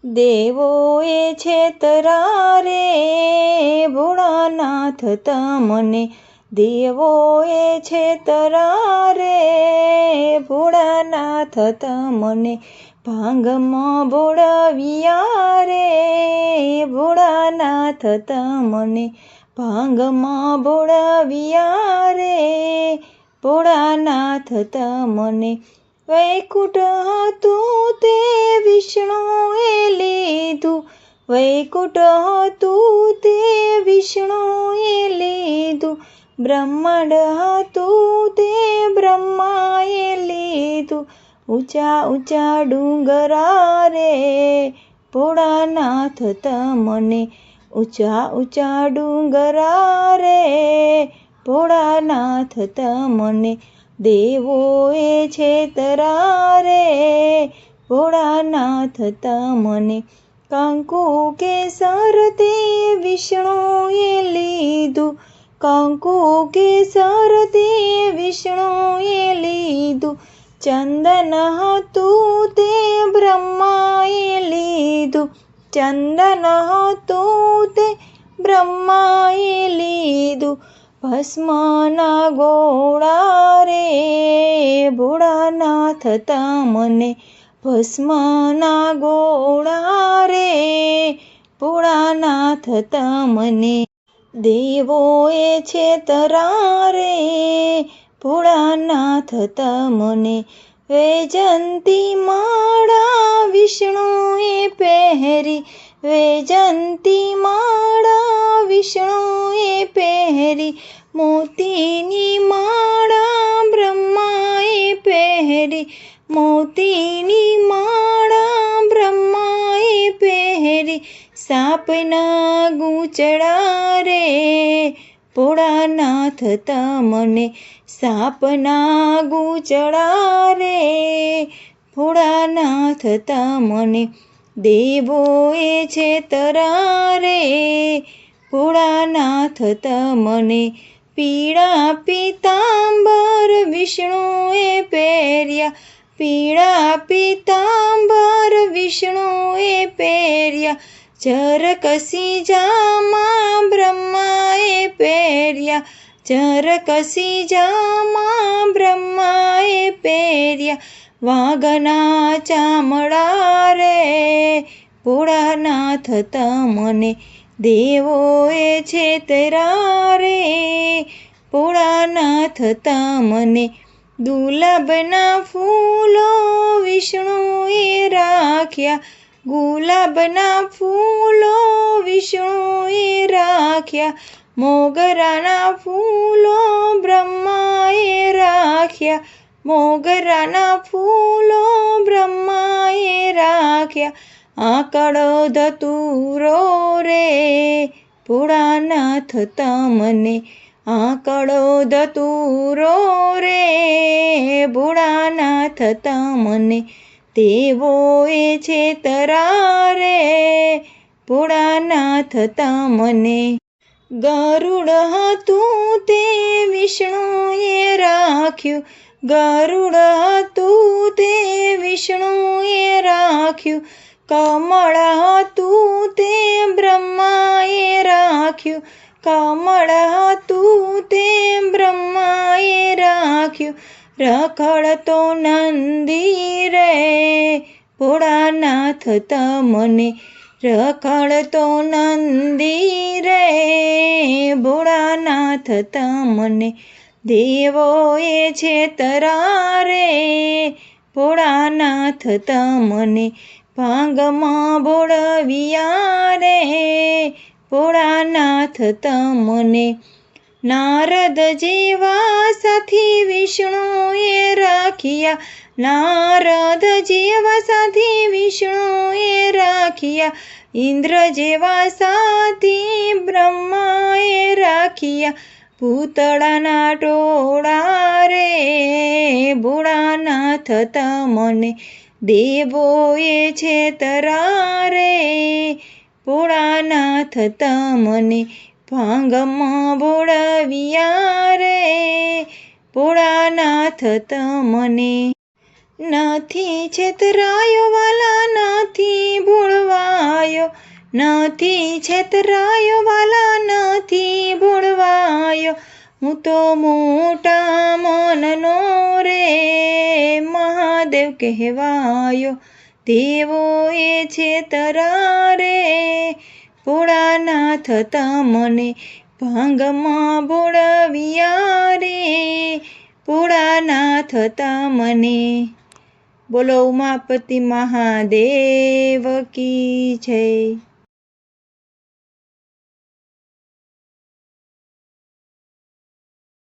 દેવોએ છેતરા રે ભોળાનાથ તમને, દેવોએ છેતરા રે ભોળાનાથ તમને, ભાંગમાં ભોળવ્યા રે ભોળાનાથ તમને, ભાંગમાં ભોળવ્યા રે ભોળાનાથ તમને. વૈકુંઠ હતું તે વિષ્ણુએ લીધું, વૈકુંઠ હતું તે વિષ્ણુએ લીધું, બ્રહ્માંડ હતું તે બ્રહ્માએ લીધું. ઊંચા ઊંચા ડુંગરા રે ભોળાનાથ તમને, ઊંચા ઊંચા ડુંગરા રે ભોળાનાથ તમને, દેવોએ છેતરા રે ભોળાનાથ તમને. કંકુ કેસર તે વિષ્ણુએ લીધું, કંકુ કેસર તે વિષ્ણુએ લીધું, ચંદન હતું તે બ્રહ્માએ લીધું, ચંદન હતું તે બ્રહ્માએ લીધું. ભસ્મના ગોળા રે ભોળાનાથ તમને, ભસ્મના ગોળા રે ભોળાનાથ તમને, દેવોએ છેતરા રે ભોળાનાથ તમને. વૈજયંતી માળા વિષ્ણુએ પહેરી, વૈજયંતી માળા વિષ્ણુએ પહેરી, મોતીની માળા બ્રહ્માએ પહેરી, મોતીની માળા બ્રહ્માએ પહેરી. સાપના ગૂંચળા રે ભોળાનાથ તમને, સાપના ગૂંચળા રે ભોળાનાથ તમને, દેવોએ છેતરા રે ભોળાનાથ તમને. પીળા પીતાંબર વિષ્ણુએ પહેર્યા, પીળા પીતાંબર વિષ્ણુએ પહેર્યા, ઝરકસી જામા બ્રહ્માએ પહેર્યા, ઝરકસી જામા બ્રહ્માએ પહેર્યા. વાઘના ચામડા રે ભોળાનાથ તમને, દેવોએ છેતરા રે ભોળાનાથ તમને. ગુલાબના ફૂલો વિષ્ણુએ રાખ્યા, ગુલાબના ફૂલો વિષ્ણુએ રાખ્યા, મોગરાના ફૂલો બ્રહ્માએ રાખ્યા, મોગરાના ફૂલો બ્રહ્માએ રાખ્યા. આકડો ધતુરો રે ભોળાનાથ તમને, આકડો ધતુરો રે ભોળાનાથ તમને, દેવોએ છેતરા રે ભોળાનાથ તમને. ગરુડ હતું તે વિષ્ણુએ રાખ્યું, ગરુડ હતું તે વિષ્ણુએ રાખ્યું, કમળ હતું તે બ્રહ્માએ રાખ્યું, કમળ હતું તે બ્રહ્માએ રાખ્યું. રખડતો નંદી રે ભોળાનાથ તમને, રખડતો નંદી રે ભોળાનાથ તમને, દેવોએ છેતરા રે ભોળાનાથ તમને. ભાંગમાં ભોળવ્યા રે ભોળાનાથ તમને. નારદ જેવા સાથી વિષ્ણુએ રાખ્યા, નારદ જેવા સાથી વિષ્ણુએ રાખ્યા, ઇન્દ્ર જેવા સાથી બ્રહ્માએ રાખ્યા. ભૂતળાના ટોળા રે ભોળાનાથ તમને, દેવોએ છેતરા રે ભોળાનાથ તમને. ભાંગમાં ભોળવ્યા રે ભોળાનાથ તમને. નથી છેતરાયો વાલા નથી ભોળવા ભૂલવાયો, નથી છેતરાયો વાલા, નથી ભૂલવાયો. હું તો મોટા મનનો રે મહાદેવ કહેવાયો. દેવો એ છેતરા રે ભોળાનાથ તમને ભાંગમાં ભોળવ્યા રે ભોળાનાથ તમને. બોલો ઉમાપતિ મહાદેવ કી જય.